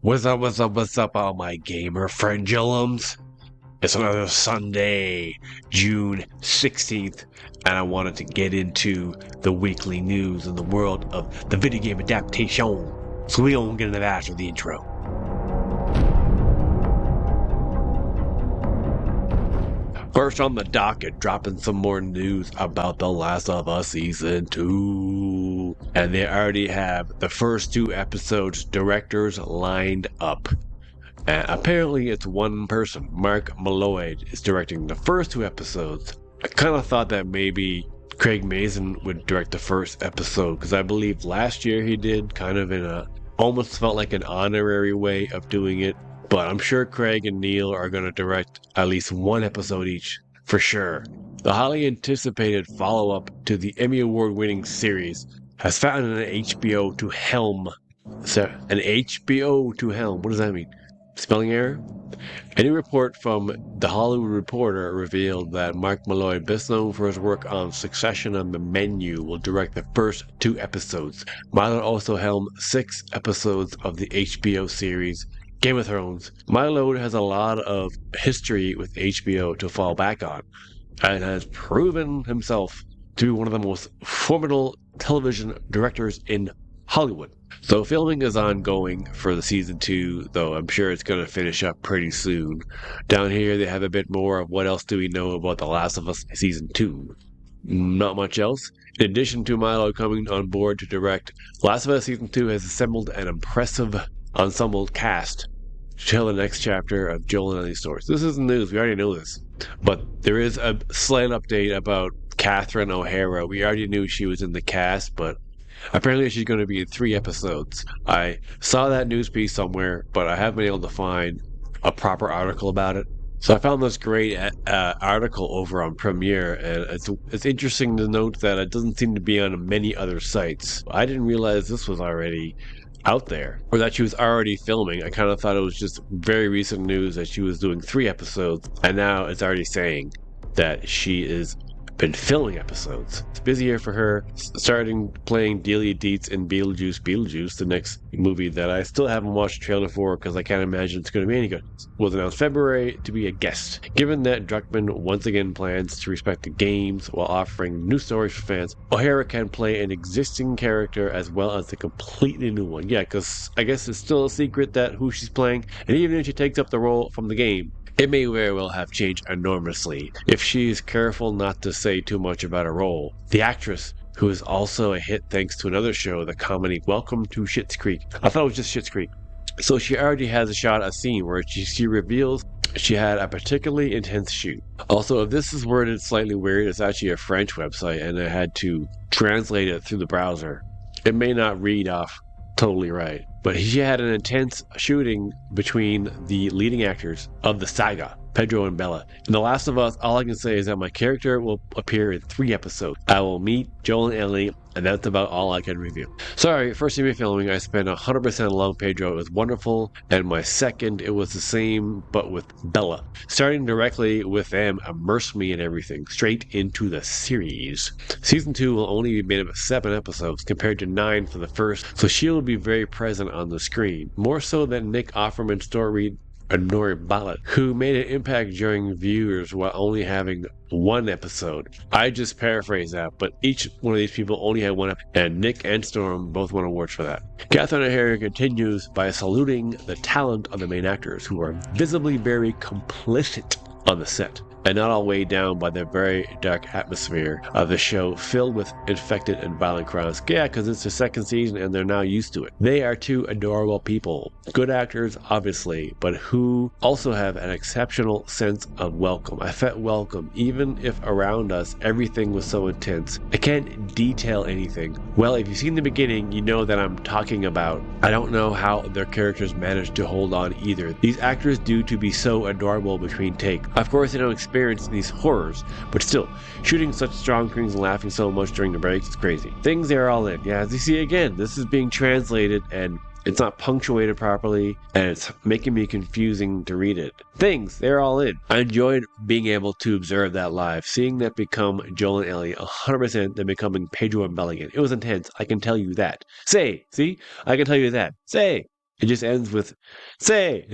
What's up, all my gamer friendulums? It's another Sunday, June 16th, and I wanted to get into the weekly news in the world of the video game adaptation. So we gonna get into that after the intro. First on the docket, dropping some more news about The Last of Us Season 2. And they already have the first 2 episodes directors lined up. And apparently it's one person, Mark Malloy, is directing the first 2 episodes. I kind of thought that maybe Craig Mazin would direct the first episode, because I believe last year he did, kind of in a, almost felt like an honorary way of doing it. But I'm sure Craig and Neil are going to direct at least 1 episode each, for sure. The highly anticipated follow-up to the Emmy Award-winning series has found an HBO to helm. So, an HBO to helm, what does that mean? Spelling error? A new report from The Hollywood Reporter revealed that Mark Malloy, best known for his work on Succession and The Menu, will direct the first 2 episodes. Malloy also helmed 6 episodes of the HBO series Game of Thrones. Milo has a lot of history with HBO to fall back on, and has proven himself to be one of the most formidable television directors in Hollywood. So filming is ongoing for the season 2, though I'm sure it's going to finish up pretty soon. Down here they have a bit more of what else do we know about The Last of Us Season 2. Not much else. In addition to Milo coming on board to direct, Last of Us Season 2 has assembled an impressive ensemble cast to tell the next chapter of Joel and Ellie's stories. This isn't news, we already know this. But there is a slight update about Catherine O'Hara. We already knew she was in the cast, but apparently she's going to be in 3 episodes. I saw that news piece somewhere, but I haven't been able to find a proper article about it. So I found this great article over on Premiere, and it's interesting to note that it doesn't seem to be on many other sites. I didn't realize this was already out there, or that she was already filming. I kind of thought it was just very recent news that she was doing 3 episodes, and now it's already saying that she is been filming episodes. It's busier for her, starting playing Delia Dietz in Beetlejuice, the next movie that I still haven't watched a trailer for because I can't imagine it's going to be any good. Was announced February to be a guest. Given that Druckmann once again plans to respect the games while offering new stories for fans, O'Hara can play an existing character as well as a completely new one. Yeah, because I guess it's still a secret that who she's playing, and even if she takes up the role from the game, it may very well have changed enormously if she is careful not to say too much about her role. The actress, who is also a hit thanks to another show, the comedy Welcome to Schitt's Creek. I thought it was just Schitt's Creek. So she already has a scene where she reveals she had a particularly intense shoot. Also, if this is worded slightly weird, it's actually a French website, and I had to translate it through the browser. It may not read off totally right, but he had an intense shooting between the leading actors of the saga, Pedro and Bella. In The Last of Us, all I can say is that my character will appear in 3 episodes. I will meet Joel and Ellie, and that's about all I can review. Sorry, first time filming, I spent 100% along Pedro. It was wonderful, and my second, it was the same, but with Bella. Starting directly with them immersed me in everything, straight into the series. Season 2 will only be made up of 7 episodes, compared to 9 for the first, so she will be very present on the screen, more so than Nick Offerman's story and Nori Ballet, who made an impact during viewers while only having 1 episode. I just paraphrase that, but each one of these people only had 1 episode, and Nick and Storm both won awards for that. Catherine O'Hara continues by saluting the talent of the main actors, who are visibly very complicit on the set, and not all weighed down by the very dark atmosphere of the show filled with infected and violent crimes. Yeah, because it's the 2nd season and they're now used to it. They are 2 adorable people. Good actors, obviously, but who also have an exceptional sense of welcome. I felt welcome, even if around us everything was so intense. I can't detail anything. Well, if you've seen the beginning, you know that I'm talking about. I don't know how their characters managed to hold on either. These actors do to be so adorable between takes. Of course, they don't experience these horrors, but still, shooting such strong things and laughing so much during the breaks is crazy. Things they're all in. Yeah, as you see again, this is being translated and it's not punctuated properly, and it's making me confusing to read it. Things, they're all in. I enjoyed being able to observe that live, seeing that become Joel and Ellie 100%, then becoming Pedro and Bella again. It was intense, I can tell you that. See, I can tell you that. It just ends with, say.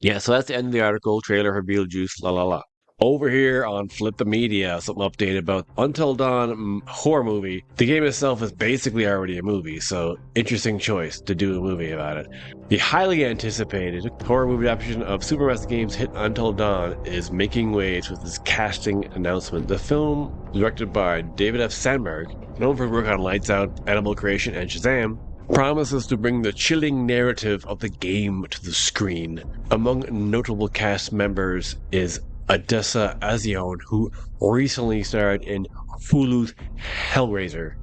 Yeah, so that's the end of the article. Trailer for Beetlejuice, la la la. Over here on Flip the Media, something updated about Until Dawn horror movie. The game itself is basically already a movie, so interesting choice to do a movie about it. The highly anticipated horror movie adaptation of Supermassive Games' hit Until Dawn is making waves with this casting announcement. The film, directed by David F. Sandberg, known for work on Lights Out, Animal Creation, and Shazam, promises to bring the chilling narrative of the game to the screen. Among notable cast members is Odessa Azion, who recently starred in Hulu's Hellraiser.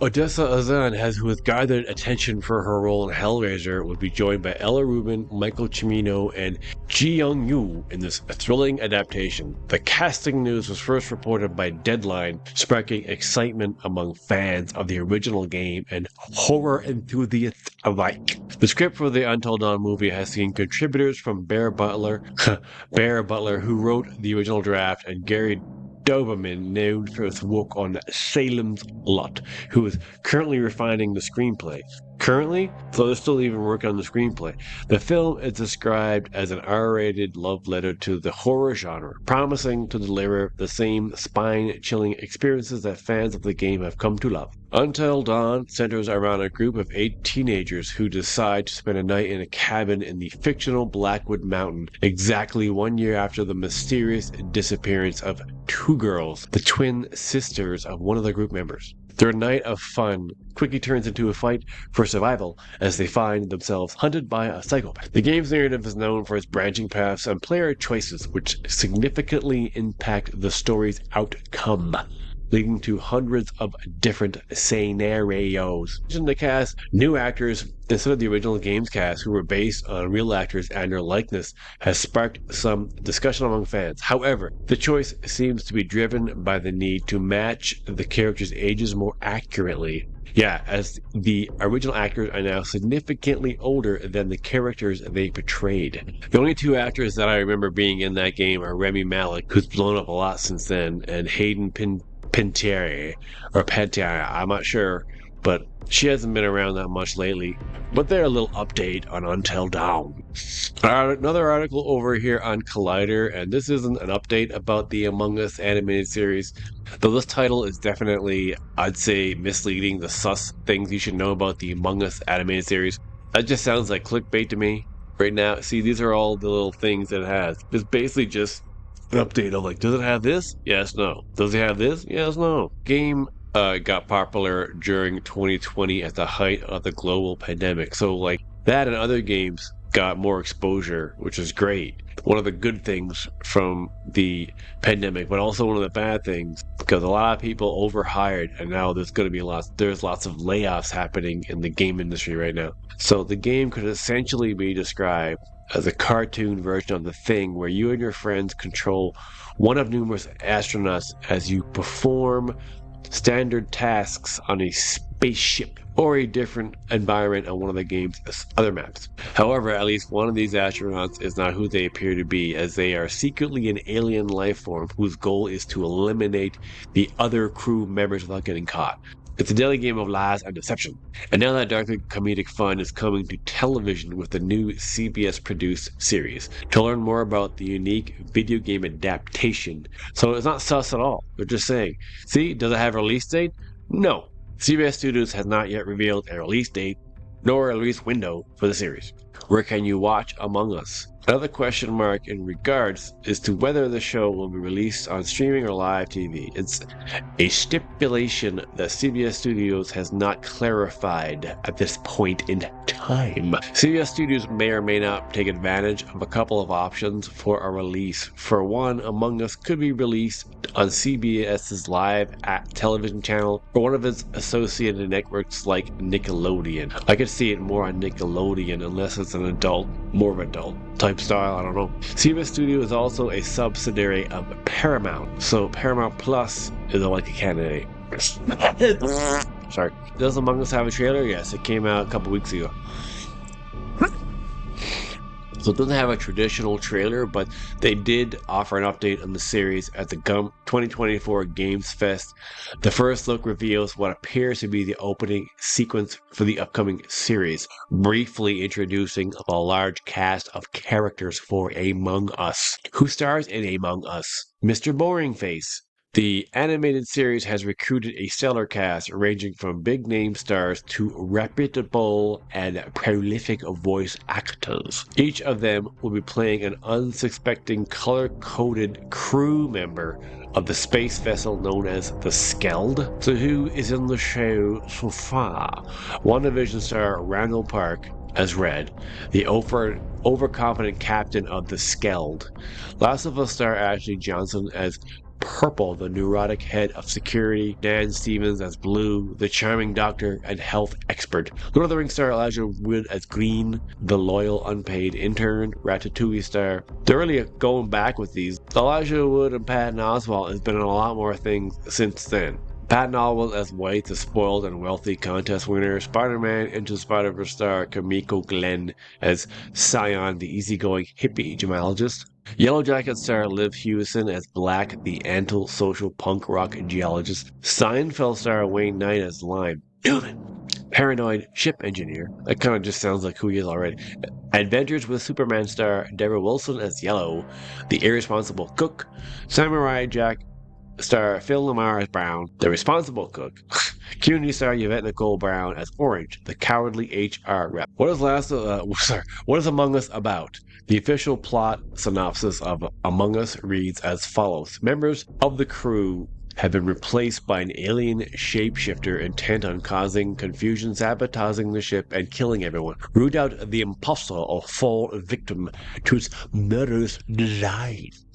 Odessa Azion, who has gathered attention for her role in Hellraiser, would be joined by Ella Rubin, Michael Cimino, and Ji Young Yu in this thrilling adaptation. The casting news was first reported by Deadline, sparking excitement among fans of the original game and horror enthusiasts alike. The script for the Until Dawn movie has seen contributors from Bear Butler, who wrote the original draft, and Gary Doberman, known for his work on Salem's Lot, who is currently refining the screenplay. Currently? So they're still even working on the screenplay. The film is described as an R-rated love letter to the horror genre, promising to deliver the same spine-chilling experiences that fans of the game have come to love. Until Dawn centers around a group of 8 teenagers who decide to spend a night in a cabin in the fictional Blackwood Mountain, exactly 1 year after the mysterious disappearance of 2 girls, the twin sisters of one of the group members. Their night of fun quickly turns into a fight for survival as they find themselves hunted by a psychopath. The game's narrative is known for its branching paths and player choices, which significantly impact the story's outcome, leading to hundreds of different scenarios. In the cast, new actors instead of the original game's cast, who were based on real actors and their likeness, has sparked some discussion among fans. However, the choice seems to be driven by the need to match the characters' ages more accurately. Yeah, as the original actors are now significantly older than the characters they portrayed. The only 2 actors that I remember being in that game are Remy Malek, who's blown up a lot since then, and Hayden Panettiere, I'm not sure, but she hasn't been around that much lately. But they're a little update on Until Dawn. Another article over here on Collider, and this isn't an update about the Among Us animated series, though this title is definitely, I'd say, misleading. The sus things you should know about the Among Us animated series. That just sounds like clickbait to me right now. See, these are all the little things that it has. It's basically just an update of like, does it have this? Yes, no. Does it have this? Yes, no. Game got popular during 2020 at the height of the global pandemic. So like that and other games got more exposure, which is great. One of the good things from the pandemic, but also one of the bad things, because a lot of people overhired, and now there's lots of layoffs happening in the game industry right now. So the game could essentially be described as a cartoon version of The Thing, where you and your friends control one of numerous astronauts as you perform standard tasks on a spaceship or a different environment on one of the game's other maps. However, at least one of these astronauts is not who they appear to be, as they are secretly an alien life form whose goal is to eliminate the other crew members without getting caught. It's a daily game of lies and deception. And now that darkly comedic fun is coming to television with the new CBS-produced series. To learn more about the unique video game adaptation. So it's not sus at all. They're just saying, see, does it have a release date? No. CBS Studios has not yet revealed a release date, nor a release window for the series. Where can you watch Among Us? Another question mark in regards is to whether the show will be released on streaming or live TV. It's a stipulation that CBS Studios has not clarified at this point in time. CBS Studios may or may not take advantage of a couple of options for a release. For one, Among Us could be released on CBS's live television channel or one of its associated networks like Nickelodeon. I could see it more on Nickelodeon unless it's an adult, more of adult type style, I don't know. CBS Studio is also a subsidiary of Paramount, so Paramount Plus is a likely candidate. Sorry. Does Among Us have a trailer? Yes, it came out a couple weeks ago. So it doesn't have a traditional trailer, but they did offer an update on the series at the 2024 Games Fest. The first look reveals what appears to be the opening sequence for the upcoming series, briefly introducing a large cast of characters for Among Us. Who stars in Among Us? Mr. Boringface. The animated series has recruited a stellar cast ranging from big-name stars to reputable and prolific voice actors. Each of them will be playing an unsuspecting color-coded crew member of the space vessel known as the Skeld. So who is in the show so far? WandaVision star Randall Park as Red, the overconfident captain of the Skeld. Last of Us star Ashley Johnson as Purple, the neurotic head of security, Dan Stevens as Blue, the charming doctor and health expert, Lord of the Rings star Elijah Wood as Green, the loyal unpaid intern, Ratatouille star. They're really going back with these. Elijah Wood and Patton Oswalt has been in a lot more things since then. Patton Oswalt as White, the spoiled and wealthy contest winner. Spider-Man Into Spider-Verse star Kamiko Glenn as Scion, the easygoing hippie gemologist. Yellow Jacket star Liv Hewison as Black, the anti-social punk rock geologist. Seinfeld star Wayne Knight as Lime. Newman, paranoid ship engineer. That kind of just sounds like who he is already. Adventures with Superman star Deborah Wilson as Yellow, the irresponsible cook. Samurai Jack star Phil Lamar as Brown, the responsible cook. Community star Yvette Nicole Brown as Orange, the cowardly HR rep. What is Among Us about? The official plot synopsis of Among Us reads as follows. Members of the crew have been replaced by an alien shapeshifter intent on causing confusion, sabotaging the ship, and killing everyone. Root out the imposter or fall victim to its murderous designs.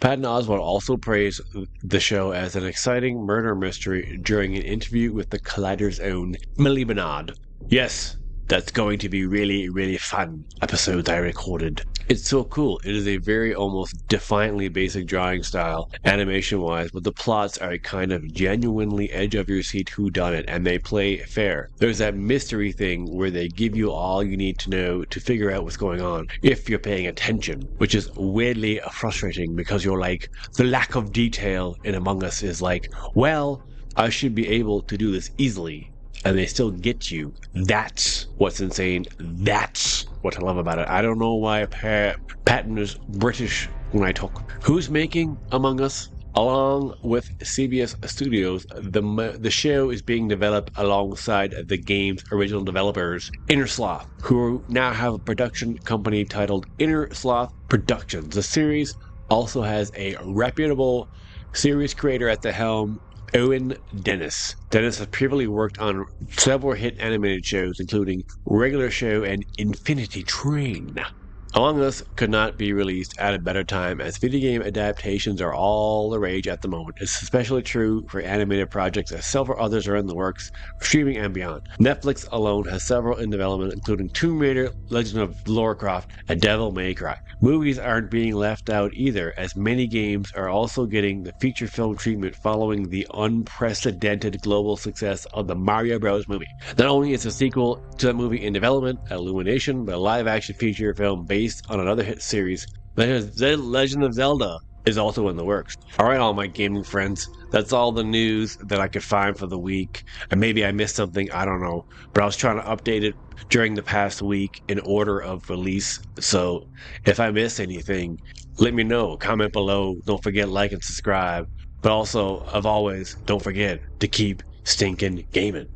Patton Oswalt also praised the show as an exciting murder mystery during an interview with the Collider's own Millie Bernard. Yes, that's going to be really, really fun episodes I recorded. It's so cool. It is a very almost defiantly basic drawing style, animation-wise, but the plots are a kind of genuinely edge-of-your-seat whodunit, and they play fair. There's that mystery thing where they give you all you need to know to figure out what's going on, if you're paying attention, which is weirdly frustrating because you're like, the lack of detail in Among Us is like, well, I should be able to do this easily. And they still get you. That's what's insane. That's what I love about it. I don't know why Patton is British when I talk. Who's making Among Us? Along with CBS Studios, the show is being developed alongside the game's original developers, Inner Sloth, who now have a production company titled Inner Sloth Productions. The series also has a reputable series creator at the helm, Owen Dennis. Dennis has previously worked on several hit animated shows, including Regular Show and Infinity Train. Among Us could not be released at a better time, as video game adaptations are all the rage at the moment. It's especially true for animated projects, as several others are in the works for streaming and beyond. Netflix alone has several in development, including Tomb Raider, Legend of Lara Croft, and Devil May Cry. Movies aren't being left out either, as many games are also getting the feature film treatment following the unprecedented global success of the Mario Bros. Movie. Not only is a sequel to that movie in development, Illumination, but a live-action feature film based on another hit series, Legend of Zelda, is also in the works. Alright, all my gaming friends, that's all the news that I could find for the week. And maybe I missed something, I don't know. But I was trying to update it during the past week in order of release. So if I miss anything, let me know. Comment below. Don't forget like and subscribe. But also, as always, don't forget to keep stinking gaming.